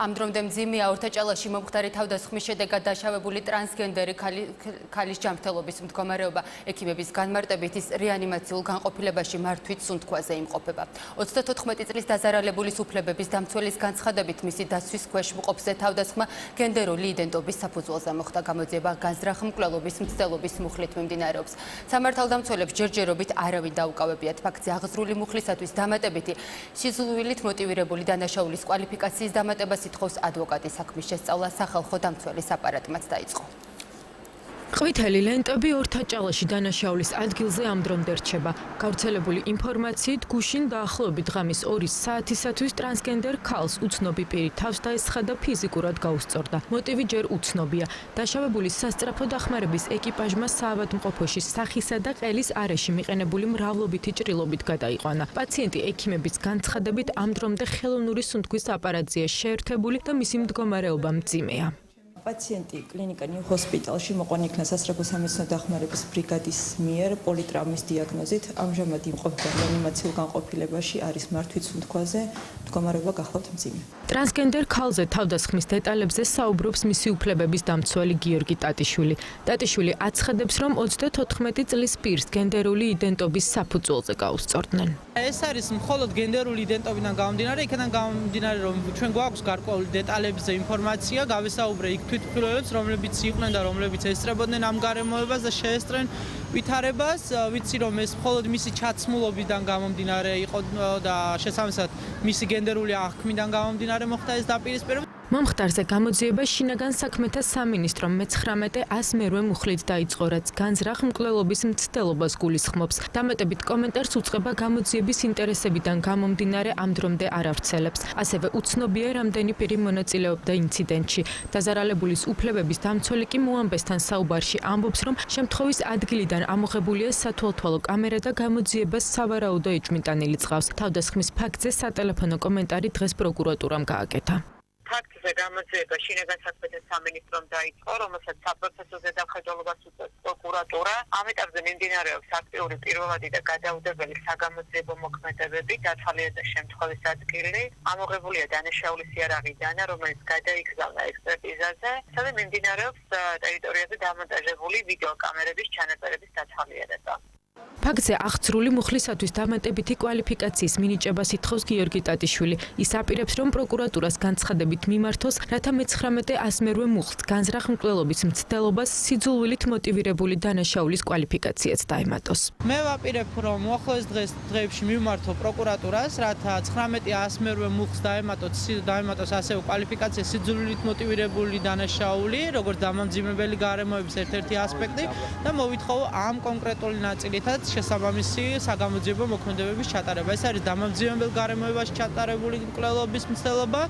ამ დრომდე მძიმეა ორთაჭალაში მომხდარი თავდასხმის შედეგად დაშავებული ტრანსგენდერი ქალის ჯანმრთელობის მდგომარეობა. ექიმების განმარტებით ის რეანიმაციულ განყოფილებაში მართვით სუნთქვაზე იმყოფება. 34 წლის დაზარალებულის უფლებების დამცველის განცხადებით მისი დაცვის ქვეშ მყოფზე თავდასხმა გენდერული იდენტობის საფუძველზე მოხდა. გამოძიება განზრახ მკვლელობის მცდელობის მუხლით მიმდინარეობს. სამართალდამცველებს ჯერჯერობით არავინ დაუკავებიათ ფაქტზე აღზრული მუხლისათვის დამატებითი სიზულვილით მოტივირებული დანაშაულის კვალიფიკაციის დამატებას ითხოვს ადვოკატის საქმის შესწავლა სახალხო დამცველის აპარატმაც დაიწყო. ყვითელი ლენტები ორთაჭალაში დანაშაულის ადგილზე ამ დრომდე რჩება. გავრცელებული ინფორმაციით გუშინ დაახლოებით ღამის 2 საათისათვის ტრანსგენდერ ქალს უცნობი პირი თავს დაესხა და ფიზიკურად გაუსწორდა. მოტივი ჯერ უცნობია. დაშავებულის სასწრაფო დახმარების ეკიპაჟმა საავადმყოფოში სახისა და ყელის არეში მიყენებული მრავლობითი ჭრილობით გადაიყვანა. პაციენტი ექიმების განცხადებით ამ დრომდე ხელოვნური სუნთქვის აპარატზეა შეერთებული და მისი მდგომარეობა მძიმეა. პაციენტი კლინიკა ნიუ ჰოსპიტალში მოყვანილი იქნა სასწრაფო სამედიცინო დახმარების ბრიგადის მიერ პოლიტრაუმის დიაგნოზით. ამჟამად იმყოფება რეანიმაციულ განყოფილებაში, არის მართვით სუნთქვაზე, მდგომარეობა გახლავთ მძიმე. ტრანსგენდერ ქალზე თავდასხმის დეტალებზე საუბრობს მისი უფლებების დამცველი გიორგი ტატიშვილი. ტატიშვილი აცხადებს, რომ 34 წლის პირს გენდერული იდენტობის საფუძველზე გაუსწორდნენ. ეს არის მხოლოდ გენდერული იდენტობიდან გამომდინარე, იქიდან გამომდინარე, რომ ჩვენ გვაქვს გარკვეული დეტალებზე ინფორმაცია, გავესაუბრე იქ თვითმკვლელებს, რომლებიც იყვნენ და რომლებიც ესწრებოდნენ ამ გარემოებას და შეესწრნენ ვითარებას. ვიცი, რომ ეს მხოლოდ მისი ჩაცმულობიდან გამომდინარე იყო და შესაბამისად მისი გენდერული აღქმიდან გამომდინარე მოხდა ეს დაპირისპირება. მომხდარზე გამოძიება შინაგან საქმეთა სამინისტრომ მე-19 მუხლით დაიწყო, რაც განზრახ მკვლელობის მცდელობას გულისხმობს. დამატებით კომენტარს უწყება გამოძიების ინტერესებიდან გამომდინარე ამ დრომდე არ ავრცელებს. ასევე უცნობია, რამდენი პირი მონაწილეობდა ინციდენტში. დაზარალებულის უფლებების დამცველი კი მოამბესთან საუბარში ამბობს, რომ შემთხვევის ადგილიდან ამოღებულია სათვალთვალო კამერა და გამოძიებას სავარაუდო ეჭვმიტანილი წყავს. თავდასხმის ფაქტზე სატელეფონო კომენტარი დღეს პროკურატურამ გააკეთა. ფაქტზე გამოძიება შინაგან საქმეთა სამინისტრომ დაიწყო, რომელსაც საპროცესო ზედამხედველობას უწევს პროკურატურა. ამ ეტაპზე მიმდინარეობს აქტიური პირველადი და გადაუდებელი საგამოძიებო მოქმედებები, დათვალიერდა შემთხვევის ადგილი. ამოღებულია დანაშაულის იარაღი დანა, რომელიც გადაიგზავნა ექსპერტიზაზე. ასევე მიმდინარეობს ტერიტორიაზე დამონტაჟებული ვიდეოკამერების ჩანაწერების დათვალიერება. ფაქტზე აღწრული მუხლისათვის დამატებითი კვალიფიკაციის მინიჭებას ითხოვს გიორგი ტატიშვილი. ის აპირებს, რომ პროკურატურას განცხადებით მიმართოს, რათა მე-19 მუხლს განზრახ მკვლელობის მცდელობას სიძულვილით მოტივირებული დანაშაულის კვალიფიკაციაც დაემატოს. მე ვაპირებ, რომ უახლოეს დღეებში მივმართო პროკურატურას, რათა 19 მუხლს დაემატოს ასევე კვალიფიკაცია სიძულვილით მოტივირებული დანაშაული, როგორც დამამძიმებელი გარემოების ერთ-ერთი ასპექტი და მოვითხოვო ამ კონკრეტული ნაწილითაც შესაბამისი საგამოძიებო მოქმედებების ჩატარება. ეს არის დამამძიმებელ გარემოებაში ჩატარებული მკვლელობის მცდელობა,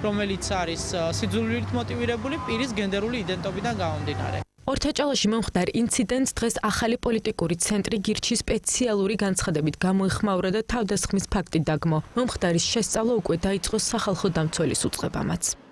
რომელიც არის სიძულვილით მოტივირებული პირის გენდერული იდენტობიდან გამომდინარე. ორთაჭალაში მომხდარ ინციდენტს დღეს ახალი პოლიტიკური ცენტრი გირჩი სპეციალური განცხადებით გამოეხმაურა და თავდასხმის ფაქტი დაგმო. მომხდარის შესწავლა უკვე დაიწყო სახალხო დამცველის უწყებამაც.